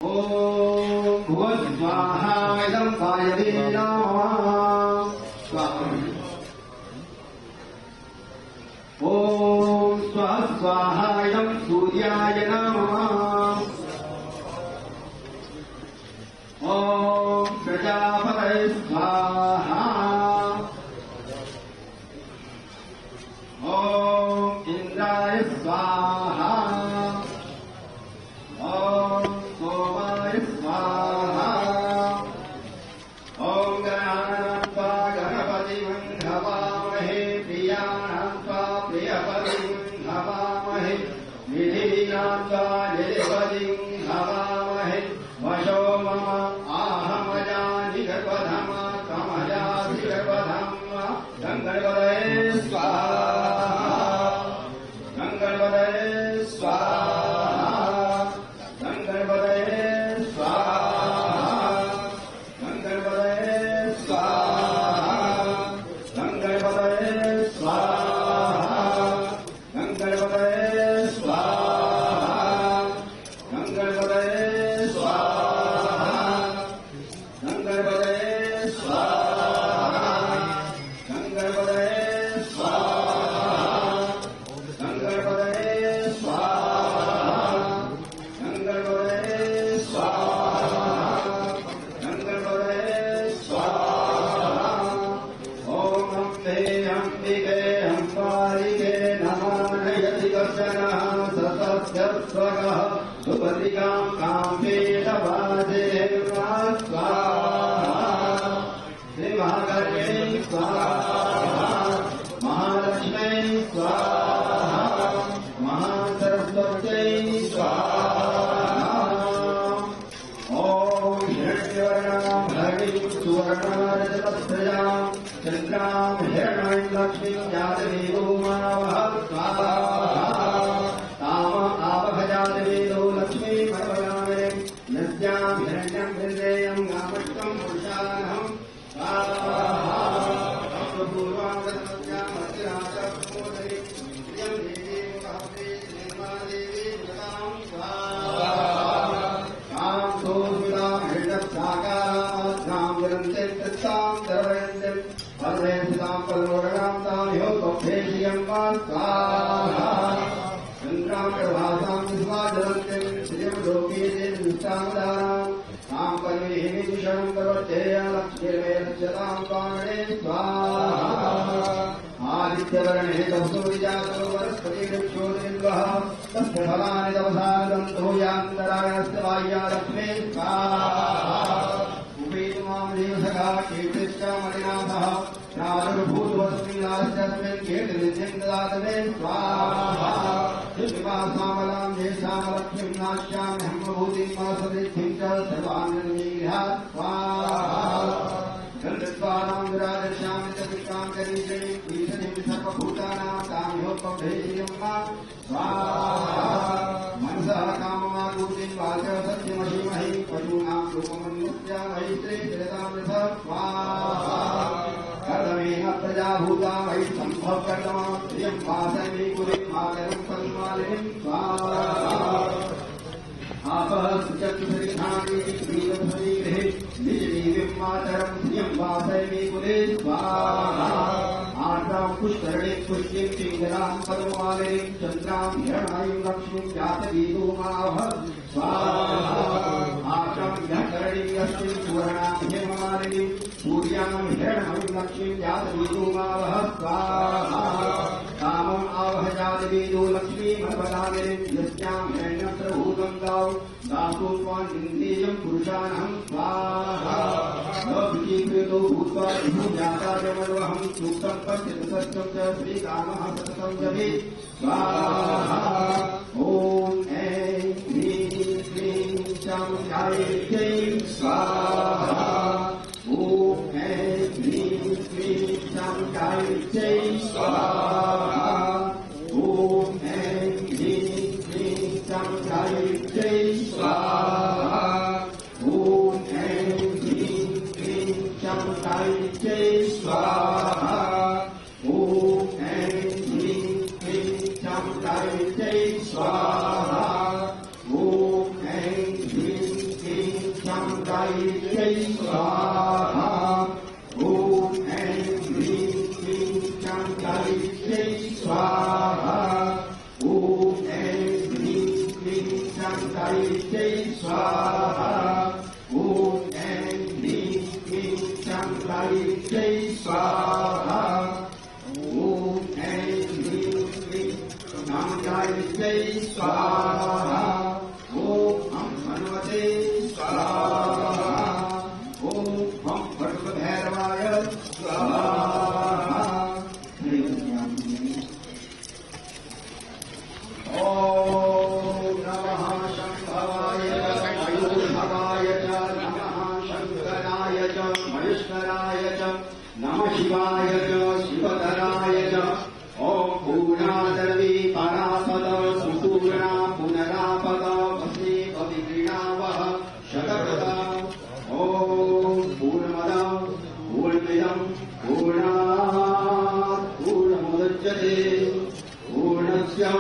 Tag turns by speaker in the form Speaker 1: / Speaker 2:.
Speaker 1: ओम भुवस्वाहा इदं वायवे नमः स्वाहा। ओम स्वाहा इदं सूर्याय नमः। ओम प्रजापतये स्वाहा। ओम इंद्राय स्वाहा। ओम सोमाय स्वाहा। ओम गणानां गणपतिं हवामहे प्रियाणां प्रियपतिं हवामहे निधीनां निधिपतिं हवामहे वशो मम आहमजाधिगर्वधम कमजाधिगर्वधम गंगणपतये स्वाहा। गंगणपतये स्वाहा। गंगणपतये स्वाहा। गंगणपतये स्वाहा। गंगणपतये स्वाहा। गंगणपतये स्वाहा। गंगणपतये स्वाहा। गंगणपतये स्वाहा। गंगणपतये स्वाहा। गंगणपतये स्वाहा। गंगणपतये स्वाहा। गंगणपतये स्वाहा। ओम अंबिके अंबारिके नमानयति कश्चनः सतस्यस्वगः सुपतिकां कामेशवाजे स्वाहा। श्रीमहागणे स्वाहा। महालक्ष्मै स्वाहा। महासरस्वत्यै स्वाहा। ओम हिरण्यवर्णां हरिणीं सुवर्णरजतस्रजां चन्द्रां हिरण्मयीं लक्ष्मीं जातवेदो मावः स्वाहा। ताम आवहजातवेदो लक्ष्मीं परमगामिनीं नद्यां हिरण्यं हृदयं गामष्टं पुरुषानहं स्वाहा। पूर्वां गतमद्यां मध्यराजमोदरी प्रियं देवीं काप्रे निर्मादेवीं जगां स्वाहा। कां सोऽस्मितां हृदयसाकारां वरन्ते तत्तां सर्वयन्ते पर्वेषितां परलोकगां तां ह्यो कौशेष्यं वा स्वाहा। चन्द्रां प्रभासां विश्वाजलन्ते श्रियं लोके निष्ठामदानां तां परिवेहिनीं विषणं प्रवर्तेय लक्ष्मीर्वेलक्षतां कामणे स्वाहा। आदित्यवर्णे तपसो विजातो वनस्पतिवृक्षोर्निर्वः तस्य फलानि तपसा गन्धो यान्तरायणस्य बाह्या लक्ष्मी स्वाहा। उपेतु मां देवसखा कीर्तिश्च मणिनाथः प्रादुर्भूतवस्मिन्नास्यस्मिन् कीर्तिनित्यं ददातु मे स्वाहा। श्रीनिवासामलां देशामलक्ष्मीं नाश्याम्यहं विभूतिं वासुदेवं च सर्वान्ननिगृहात् स्वाहा। गन्धद्वारां विराजयामि च विश्वां करीषणीं ईशनीं सर्वभूतानां काम्योपभेयं वा स्वाहा। मनसः काममाकूतिं वाचः सत्यमहीमहि पशूनां रूपमन्यस्य मैत्रे जगतामृत स्वाहा। कर्दमेन प्रजाभूता मयि सम्भवकर्दमा प्रियं वासमे कुले मातरं सन्मालिनीं स्वाहा। आपः सुचक्षुषरिधानि श्रीलक्ष्मीगृहे निजदेवीं मातरं प्रियं वासमे कुले स्वाहा। आर्द्रां पुष्करणे पुष्टिं पिङ्गलां पद्ममालिनीं चन्द्रां हिरण्मयीं लक्ष्मीं जातवेदो मावः स्वाहा। आर्द्रां घटकरणीं अस्मिन् सुवर्णां हेममालिनीं सूर्यां हिरण्मयीं लक्ष्मीं जातवेदो मावः स्वाहा। कामम् आवह जातवेदो लक्ष्मीं मनपदामिनीं यस्यां हिरण्यं प्रभूतं गावं दासो त्वान्निन्देयं पुरुषानहं स्वाहा। विकीकृतो भूत्वा विभुजाता जमन्वहं सूक्तं पश्यतु सत्यं च श्रीकामः सततं जपेत् स्वाहा। ॐ ऐं ह्रीं श्रीं चामुण्डायै स्वाहा। ॐ ऐं ह्रीं श्रीं चामुण्डायै स्वाहा। ॐ ऐं ह्रीं श्रीं चामुण्डायै स्वाहा। ॐ ऐं ह्रीं श्रीं चामुण्डायै स्वाहा। ॐ ऐं ह्रीं श्रीं चामुण्डायै स्वाहा। ॐ ऐं ह्रीं गायत्र्यै स्वाहा ॐ ऐं ह्रीं क्लीं चं गायत्र्यै स्वाहा ॐ ऐं ह्रीं क्लीं चं गायत्र्यै स्वाहा ॐ ऐं ह्रीं क्लीं चं गायत्र्यै स्वाहा ॐ ऐं ह्रीं क्लीं चं गायत्र्यै स्वाहा ॐ हनुमते स्वाहा ॐ भट्टभैरवाय स्वाहा ॐ नमः शम्भवाय मयूरभवाय च नमः शङ्कराय च महेश्वराय च नमः शिवाय च शिवधराय च ॐ पूर्णादर्वी परापद सुपूर्णा पुनरापद वसे कविगृणावः शतप्रदा ॐ पूर्णमद पूर्णमिदं पूर्णात् पूर्णमुदच्यते पूर्णस्य